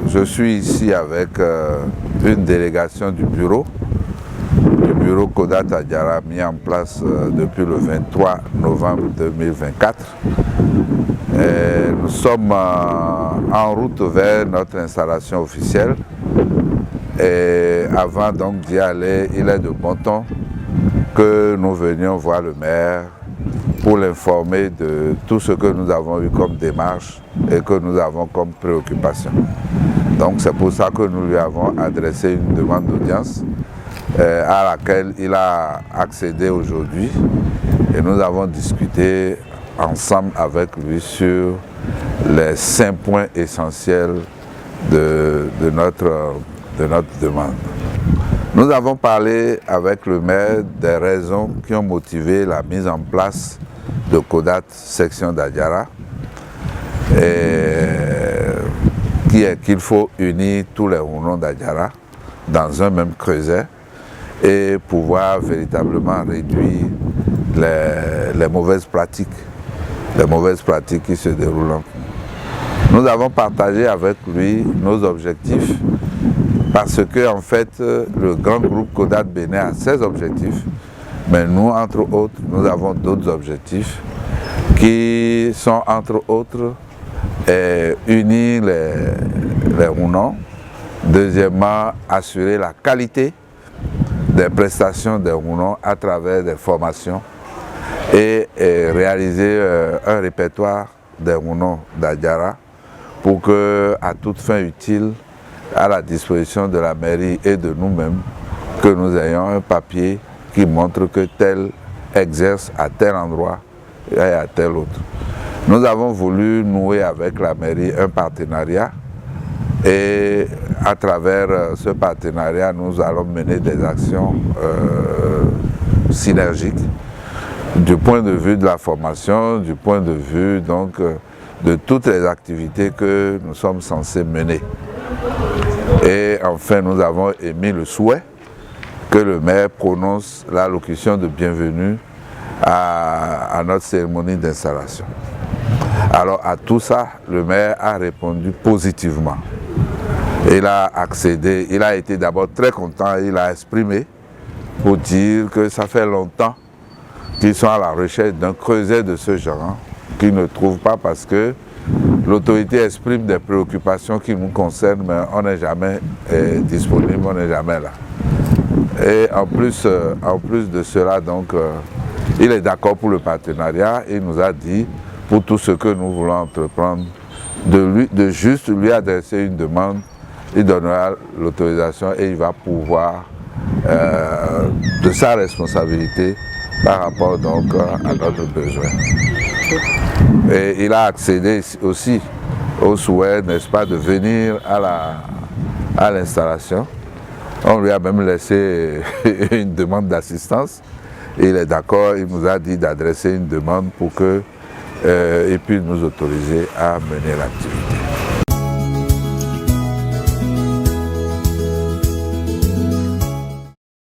Je suis ici avec une délégation du bureau Kodat Adiara, mis en place depuis le 23 novembre 2024. Nous sommes en route vers notre installation officielle. Et avant donc d'y aller, il est de bon ton que nous venions voir le maire pour l'informer de tout ce que nous avons eu comme démarche et que nous avons comme préoccupation. Donc c'est pour ça que nous lui avons adressé une demande d'audience à laquelle il a accédé aujourd'hui et nous avons discuté ensemble avec lui sur les 5 points essentiels de notre demande. Nous avons parlé avec le maire des raisons qui ont motivé la mise en place de Kodat section d'Adiara, qui est qu'il faut unir tous les Hounons d'Adiara dans un même creuset et pouvoir véritablement réduire les mauvaises pratiques qui se déroulent. Nous avons partagé avec lui nos objectifs parce que en fait le grand groupe Kodat Bénin a ses objectifs, mais nous entre autres nous avons d'autres objectifs qui sont entre autres unir les Hounons, deuxièmement assurer la qualité des prestations des Hounons à travers des formations et réaliser un répertoire des Hounons d'Adiara pour que, à toute fin utile, à la disposition de la mairie et de nous-mêmes, que nous ayons un papier qui montre que tel exerce à tel endroit et à tel autre. Nous avons voulu nouer avec la mairie un partenariat et à travers ce partenariat, nous allons mener des actions synergiques du point de vue de la formation, du point de vue donc de toutes les activités que nous sommes censés mener. Et enfin, nous avons émis le souhait que le maire prononce l'allocution de bienvenue à notre cérémonie d'installation. Alors à tout ça, le maire a répondu positivement. Il a accédé, il a été d'abord très content, il a exprimé pour dire que ça fait longtemps qu'ils sont à la recherche d'un creuset de ce genre, qu'ils ne trouvent pas parce que l'autorité exprime des préoccupations qui nous concernent, mais on n'est jamais disponible, on n'est jamais là. Et en plus de cela, donc, il est d'accord pour le partenariat. Il nous a dit, pour tout ce que nous voulons entreprendre, de juste lui adresser une demande. Il donnera l'autorisation et il va pouvoir, de sa responsabilité, par rapport donc à notre besoin. Et il a accédé aussi au souhait, n'est-ce pas, de venir à l'installation. On lui a même laissé une demande d'assistance. Il est d'accord, il nous a dit d'adresser une demande pour qu'il puisse nous autoriser à mener l'activité.